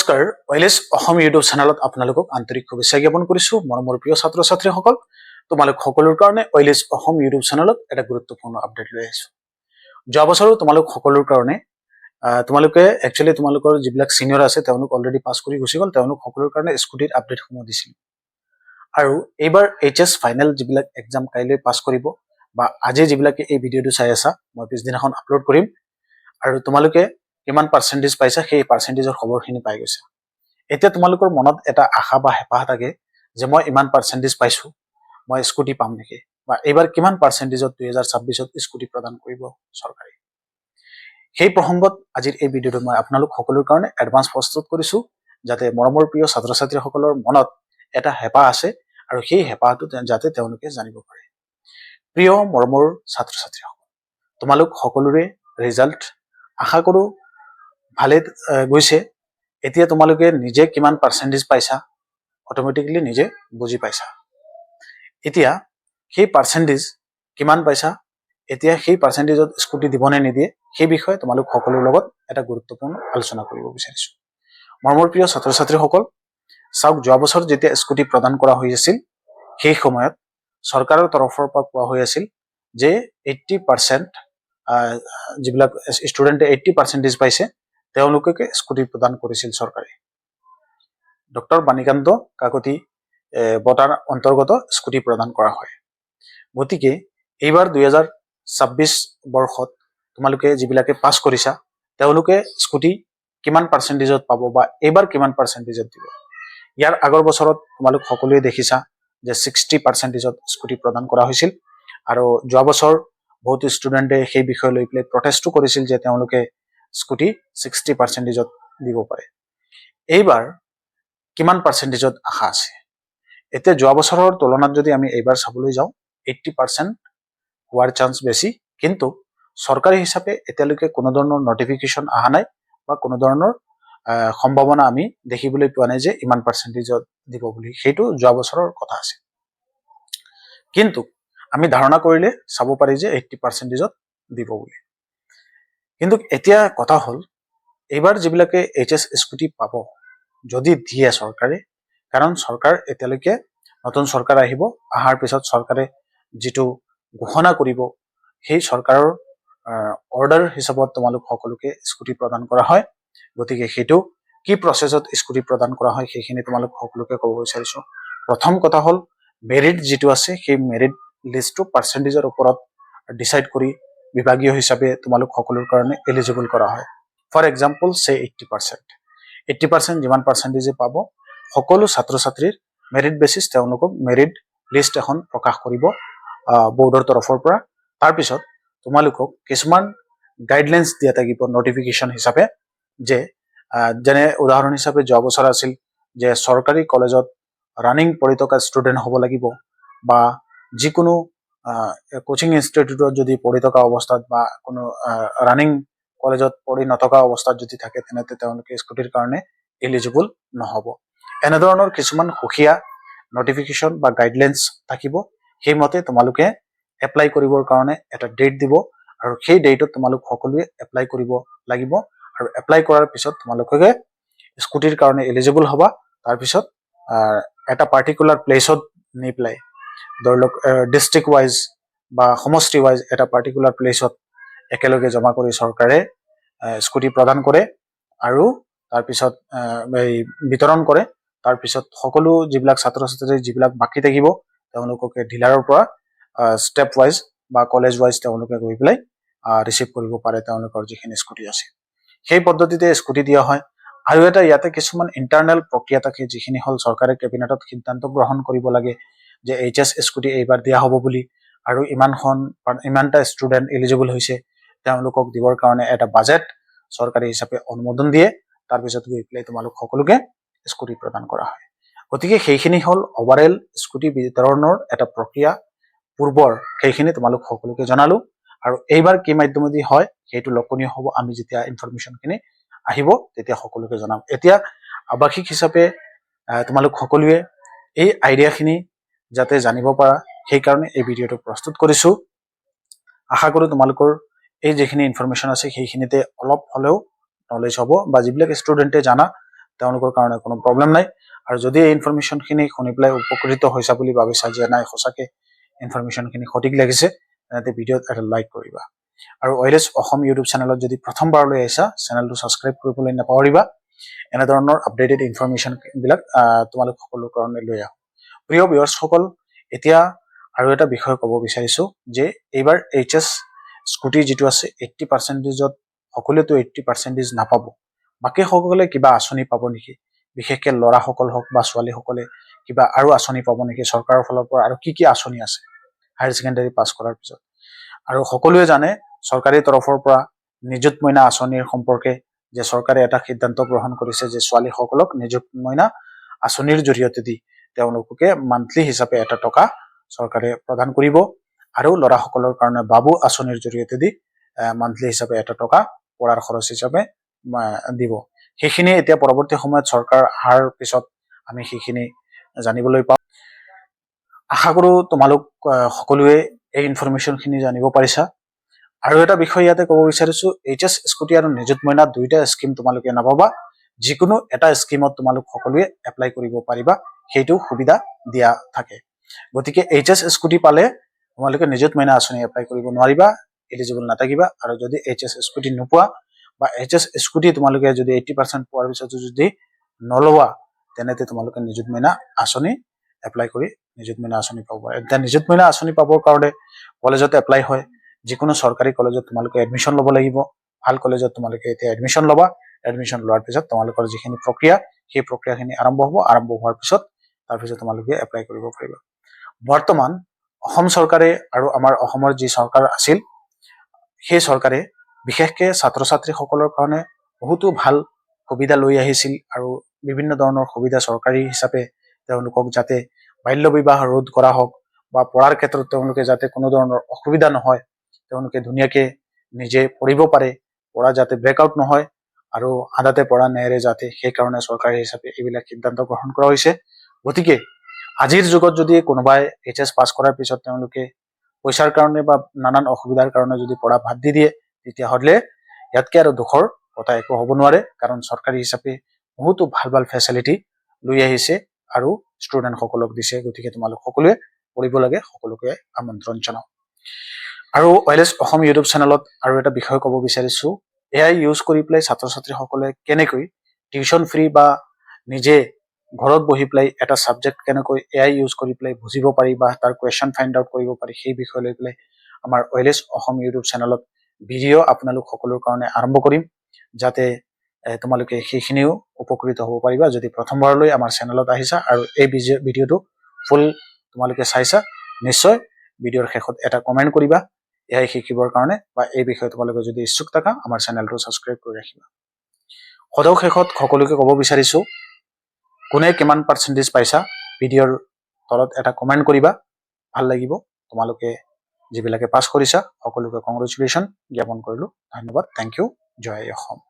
নমস্কাৰ ওয়েলেছ অসম ইউটিউব চেনেলত আপোনালোকক আন্তৰিক শুভেচ্ছা জ্ঞাপন কৰিছোঁ মৰমৰ প্ৰিয় ছাত্ৰ ছাত্ৰীসকল তোমালোক সকলোৰ কাৰণে ওয়েলেছ অসম ইউটিউব চেনেলত এটা গুৰুত্বপূৰ্ণ আপডেট লৈ আহিছোঁ যোৱা বছৰো তোমালোক সকলোৰ কাৰণে তোমালোকে একচুয়ালি তোমালোকৰ যিবিলাক সিনিয়ৰ আছে তেওঁলোক অলৰেডি পাস কৰি গুচি গ'ল তেওঁলোক সকলোৰ কাৰণে স্কুটিৰ আপডেট সমূহ দিছিল আৰু এইবাৰ এইচএস ফাইনেল যিবিলাক এক্সাম কাইলৈ পাস কৰিব বা আজি যিবিলাকে এই ভিডিঅটো চাই আছা মই পিছদিনাখন আপলোড কৰিম আৰু তোমালোকে কিমান পাৰ্সেন্টেজ পাইছা সেই পাৰ্সেন্টেজৰ খবৰখিনি পাই গৈছা এতিয়া তোমালোকৰ মনত এটা আশা বা হেপাহ থাকে যে মই ইমান পাৰ্সেন্টেজ পাইছো মই স্কুটি পাম নেকি বা এবাৰ কিমান পাৰ্সেন্টেজত 2026ত স্কুটি প্ৰদান কৰিব চৰকাৰে সেই প্ৰসংগত আজিৰ এই ভিডিঅটো মই আপোনালোক সকলোৰ কাৰণে এডভান্স প্ৰস্তুত কৰিছো যাতে মৰমৰ প্ৰিয় ছাত্ৰ ছাত্ৰীসকলৰ মনত এটা হেপাহ আছে আৰু সেই হেপাহটো যাতে তেওঁলোকে জানিব পাৰে প্ৰিয় মৰমৰ ছাত্ৰ ছাত্ৰীসকল তোমালোক সকলোৰে ৰিজাল্ট আশা কৰো ভালে গৈছে এতিয়া তোমালোকে নিজে কিমান পাৰ্সেন্টেজ পাইছা অটোমেটিক্যালি নিজে বুজি পাইছা এতিয়া সেই পাৰ্সেন্টেজ কিমান পাইছা এতিয়া সেই পাৰ্সেন্টেজত স্কুটি দিবনে নিদিয়ে সেই বিষয়ে তোমালোক সকলোৰ লগত এটা গুৰুত্বপূৰ্ণ আলোচনা কৰিব বিচাৰিছো মৰমৰ প্ৰিয় ছাত্ৰ ছাত্ৰীসকল চাওক যোৱা বছৰ যেতিয়া স্কুটি প্ৰদান কৰা হৈছিল সেই সময়ত চৰকাৰৰ তৰফৰ পৰা কোৱা হৈ আছিল যে 80% যিবিলাক ষ্টুডেণ্টে 80% পাইছে তেওঁলোকে স্কুটি প্ৰদান কৰিছিল চৰকাৰে ডক্টৰ বাণীকান্ত কাকতি বঁটাৰ অন্তৰ্গত স্কুটি প্ৰদান কৰা হয় গতিকে এইবাৰ 2026 বৰ্ষত তোমালোকে যিবিলাকে পাস কৰিছা তেওঁলোকে স্কুটি কিমান পাৰ্সেন্টেজত পাব বা এইবাৰ কিমান পাৰ্সেন্টেজত দিব ইয়াৰ আগৰ বছৰত তোমালোক সকলোৱে দেখিছা যে 60%ত স্কুটি প্ৰদান কৰা হৈছিল আৰু যোৱা বছৰ বহুত ষ্টুডেণ্টে সেই বিষয় লৈ প্লে প্ৰটেষ্টও কৰিছিল যে তেওঁলোকে স্কুটি 60%ত দিব পাৰে এইবাৰ কিমান পাৰ্সেন্টেজত আশা আছে এতিয়া যোৱা বছৰৰ তুলনাত যদি আমি এইবাৰ চাবলৈ যাওঁ 80% হোৱাৰ চান্স বেছি কিন্তু সৰকাৰি হিচাপে এতিয়ালৈকে কোনো ধৰণৰ নটিফিকেশন আহা নাই বা কোনো ধৰণৰ সম্ভাৱনা আমি দেখিবলৈ পোৱা নাই যে ইমান পাৰ্সেন্টেজত দিব বুলি সেইটো যোৱা বছৰৰ কথা আছে কিন্তু আমি ধাৰণা কৰিলে চাব পাৰি যে 80%ত দিব বুলি কিন্তু এতিয়া কথা হল এইবাৰ যিবিলাকে এইচএস স্কুটি পাব যদি দিয়ে চৰকাৰে কাৰণ চৰকাৰ এতিয়ালৈকে নতুন চৰকাৰ আহিব আহাৰ পিছত চৰকাৰে যেটো ঘোষণা কৰিব সেই চৰকাৰৰ অৰ্ডাৰ হিচাপত তোমালোক সকলোকে স্কুটি প্ৰদান কৰা হয় গতিকে হেতু কি প্ৰসেছত স্কুটি প্ৰদান কৰা হয় সেইখিনি তোমালোক সকলোকে ক'ব বিচাৰিছো প্ৰথম কথা হল মেৰিট যেটো আছে সেই মেৰিট লিষ্টটো পাৰ্সেন্টেজৰ ওপৰত ডিসাইড কৰি বিভাগীয় হিচাপে তোমালোক সকলোৰ কাৰণে এলিজিবল কৰা হয় ফৰ এক্সাম্পল সে 80% যিমান পাৰ্সেন্টেজ পাব সকলো ছাত্ৰ ছাত্ৰীৰ মেৰিট বেচিছ তেওঁলোকক মেৰিট লিষ্ট এখন প্ৰকাশ কৰিব বোৰ্ডৰ তৰফৰ পৰা তাৰ পিছত তোমালোকক কিছুমান গাইডলাইনস দিয়া থাকিব নটিফিকেশন হিচাপে যে যেনে উদাহৰণ হিচাপে যোৱা বছৰ আছিল যে চৰকাৰী কলেজত ৰানিং পঢ়ি থকা ষ্টুডেন্ট হ'ব লাগিব বা যিকোনো কোচিং ইনষ্টিটিউটত যদি পঢ়ি থকা অৱস্থাত বা কোনো ৰানিং কলেজত পঢ়ি নথকা অৱস্থাত যদি থাকে তেনে তেওঁলোকে স্কুটিৰ কাৰণে এলিজিবল নহব এনেধৰণৰ কিছুমান খুখিয়া নটিফিকেশন বা গাইডলাইনস থাকিব সেইমতে তোমালোকে এপ্লাই কৰিবৰ কাৰণে এটা ডেট দিব আৰু সেই ডেটত তোমালোক সকলোৱে এপ্লাই কৰিব লাগিব আৰু এপ্লাই কৰাৰ পিছত তোমালোকে স্কুটিৰ কাৰণে এলিজিবল হবা তাৰ পিছত এটা পাৰ্টিকুলাৰ প্লেসত নি প্লাই ধৰলক ডিস্ট্ৰিক্ট ওয়াইজ বা সমষ্টি ওয়াইজ এটা পাৰ্টিকুলাৰ প্লেসত একেলগে জমা কৰি চৰকাৰে স্কুটি প্ৰদান কৰে আৰু তাৰ পিছত বিতৰণ কৰে তাৰ পিছত সকলো যিবিলাক ছাত্ৰ ছাত্ৰী যিবিলাক বাকি থাকিব তেওঁলোককে ডিলাৰৰ পৰা স্টেপ ওয়াইজ বা কলেজ ওয়াইজ তেওঁলোকে গৈ প্লাই ৰিসিভ কৰিব পাৰে তেওঁলোকৰ যিখিনি স্কুটি আছে সেই পদ্ধতিতে স্কুটি দিয়া হয় আৰু এটা ইয়াতে কিছুমান ইন্টাৰনেল প্ৰক্ৰিয়া থাকে যিখিনি হল চৰকাৰে কেবিনেটত সিদ্ধান্ত গ্ৰহণ কৰিব লাগে যে এইচএস স্কুটি এইবাৰ দিয়া হ'ব বুলি আৰু ইমানটা ষ্টুডেন্ট এলিজিবল হৈছে তেওঁলোকক দিবৰ কাৰণে এটা বাজেট চৰকাৰী হিচাপে অনুমোদন দিয়ে তাৰ পিছত গৈ প্লাই তোমালোক সকলোকে স্কুটি প্ৰদান কৰা হয় গতিকে সেইখিনি হল ওভাৰঅল স্কুটি বিতৰণৰ এটা প্ৰক্ৰিয়া পূৰ্বৰ সেইখিনি তোমালোক সকলোকে জনালো আৰু এইবাৰ কি মাধ্যমেদি হয় সেইটো লক্ষণীয় হ'ব আমি যেতিয়া ইনফৰমেশনখিনি আহিব তেতিয়া সকলোকে জনাম এতিয়া আৱাসিক হিচাপে তোমালোক সকলোৱে এই আইডিয়াখিনি যাতে জানিব পাৰা সেই কাৰণে এই ভিডিঅটো প্ৰস্তুত কৰিছো আশা কৰো তোমালোকৰ এই যেখিনি ইনফৰমেশন আছে সেইখিনিতে অলপ হলেও নলেজ হ'ব বা যিবিলাক ষ্টুডেন্টে জানা তেওঁলোকৰ কাৰণে কোনো প্ৰব্লেম নাই। আৰু যদি এই ইনফৰমেশ্যনখিনি শুনি পেলাই উপকৃত হৈছা বুলি ভাবিছা যে নাই সঁচাকে ইনফৰমেশ্যনখিনি সঠিক লাগিছে, তেন্তে ভিডিঅ'ত এটা লাইক কৰিবা। আৰু OLS অসম ইউটিউব চেনেলত যদি প্ৰথমবাৰলৈ আহিছা, চেনেলটো ছাবস্ক্ৰাইব কৰিবলৈ নাপাহৰিবা। এনেধৰণৰ আপডেটেড ইনফৰমেশ্যন বিলাক তোমালোক সকলোৰ কাৰণে লৈ আহোঁ। প্ৰিয় ভিউৱাৰ্ছসকল, এতিয়া আৰু এটা বিষয় ক'ব বিচাৰিছো যে এইবাৰ HS স্কুটি যিটো আছে 80%ত সকলোৱেতো 80% নাপাব। বাকী সকলে কিবা আঁচনি পাব নেকি, বিশেষকৈ ল'ৰাসকল হওক বা ছোৱালীসকলে কিবা আৰু আঁচনি পাব নেকি চৰকাৰৰ ফালৰ পৰা, আৰু কি আঁচনি আছে হায়াৰ ছেকেণ্ডাৰী পাছ কৰাৰ পিছত। আৰু সকলোৱে জানে চৰকাৰী তৰফৰ পৰা নিযুত মইনা আঁচনিৰ সম্পৰ্কে যে চৰকাৰে এটা সিদ্ধান্ত গ্ৰহণ কৰিছে যে ছোৱালীসকলক নিযুত মইনা আঁচনিৰ জৰিয়তে দি তেওঁলোকে মান্থলি হিচাপে এটা টকা চৰকাৰে প্ৰদান কৰিব, আৰু ল'ৰাসকলৰ কাৰণে বাবু আঁচনিৰ জৰিয়তে দি মান্থলি হিচাপে এটা টকা পঢ়াৰ খৰচ হিচাপে দিব। সেইখিনি এতিয়া পৰৱৰ্তী সময়ত চৰকাৰ অহাৰ পিছত আমি সেইখিনি জানিবলৈ পাম। আশা কৰো তোমালোক সকলোৱে এই ইনফৰমেশ্যনখিনি জানিব পাৰিছা। আৰু এটা বিষয় ইয়াতে ক'ব বিচাৰিছো, HS স্কুটি আৰু নিযুত মইনা দুইটা স্কিম তোমালোকে নাপাবা। যিকোনো এটা স্কিমত তোমালোক সকলোৱে এপ্লাই কৰিব পাৰিবা, সেইটো সুবিধা দিয়া থাকে। গতিকে HS স্কুটি পালে তোমালোকে নিযুত মইনা আঁচনি এপ্লাই কৰিব নোৱাৰিবা, এলিজিবল নাথাকিবা। আৰু যদি HS স্কুটি নোপোৱা বা HS স্কুটি তোমালোকে যদি 80% পোৱাৰ পিছতো যদি নলোৱা, তেনেতে তোমালোকে নিযুত মইনা আঁচনি এপ্লাই কৰি নিযুত মইনা আঁচনি পাব। এতিয়া নিযুত মইনা আঁচনি পাবৰ কাৰণে কলেজত এপ্লাই হয়। যিকোনো চৰকাৰী কলেজত তোমালোকে এডমিশ্যন ল'ব লাগিব। ভাল কলেজত তোমালোকে এতিয়া এডমিশ্যন ল'বা। এডমিশ্যন লোৱাৰ পিছত তোমালোকৰ যিখিনি প্ৰক্ৰিয়া, সেই প্ৰক্ৰিয়াখিনি আৰম্ভ হ'ব। আৰম্ভ হোৱাৰ পিছত তাৰপিছত তোমালোকে এপ্লাই কৰিব পাৰিবা। বৰ্তমান অসম চৰকাৰে আৰু আমাৰ অসমৰ যি চৰকাৰ আছিল, সেই চৰকাৰে বিশেষকৈ ছাত্ৰ ছাত্ৰীসকলৰ কাৰণে বহুতো ভাল সুবিধা লৈ আহিছিল। আৰু বিভিন্ন ধৰণৰ সুবিধা চৰকাৰী হিচাপে তেওঁলোকক যাতে বাল্য বিবাহ ৰোধ কৰা হওক বা পঢ়াৰ ক্ষেত্ৰত তেওঁলোকে যাতে কোনো ধৰণৰ অসুবিধা নহয়, তেওঁলোকে ধুনীয়াকে নিজে পঢ়িব পাৰে, পঢ়া যাতে ব্ৰেকআউট নহয় আৰু আধাতে পঢ়া নেৰে যাতে, সেইকাৰণে চৰকাৰী হিচাপে এইবিলাক সিদ্ধান্ত গ্ৰহণ কৰা হৈছে। গতিকে আজিৰ যুগত যদি কোনোবাই HS পাছ কৰাৰ পিছত তেওঁলোকে পইচাৰ কাৰণে বা নানান অসুবিধাৰ কাৰণে যদি পঢ়া বাদ দি দিয়ে, তেতিয়াহ'লে ইয়াতকে আৰু দুখৰ কথা একো হ'ব নোৱাৰে। কাৰণ চৰকাৰী হিচাপে বহুতো ভাল ভাল ফেচিলিটি লৈ আহিছে আৰু ষ্টুডেণ্টসকলক দিছে। গতিকে তোমালোক সকলোৱে পঢ়িব লাগে, সকলোকে আমন্ত্ৰণ জনাওঁ। আৰু OLS অসম ইউটিউব চেনেলত আৰু এটা বিষয় ক'ব বিচাৰিছো, AI ইউজ কৰি পেলাই ছাত্ৰ ছাত্ৰীসকলে কেনেকৈ টিউশ্যন ফ্ৰী বা নিজে ঘৰত বহি পেলাই এটা ছাবজেক্ট কেনেকৈ AI ইউজ কৰি পেলাই বুজিব পাৰি বা তাৰ কুৱেশ্যন ফাইণ্ড আউট কৰিব পাৰি, সেই বিষয় লৈ পেলাই আমাৰ OLS অসম ইউটিউব চেনেলত ভিডিঅ' আপোনালোক সকলোৰ কাৰণে আৰম্ভ কৰিম, যাতে তোমালোকে সেইখিনিও উপকৃত হ'ব পাৰিবা। যদি প্ৰথমবাৰলৈ আমাৰ চেনেলত আহিছা আৰু এই ভিডিঅ'টো ফুল তোমালোকে চাইছা, নিশ্চয় ভিডিঅ'ৰ শেষত এটা কমেণ্ট কৰিবা AI শিকিবৰ কাৰণে, বা এই বিষয়ে তোমালোকে যদি ইচ্ছুক থাকা আমাৰ চেনেলটো ছাবস্ক্ৰাইব কৰি ৰাখিবা। সদৌ শেষত সকলোকে ক'ব বিচাৰিছো, কোনে কিমান পাৰ্চেণ্টেজ পাইছা ভিডিঅ'ৰ তলত এটা কমেণ্ট কৰিবা, ভাল লাগিব। তোমালোকে যিবিলাকে পাছ কৰিছা সকলোকে কংগ্ৰেচুলেশ্যন জ্ঞাপন কৰিলো। ধন্যবাদ। Thank you. জয় অসম।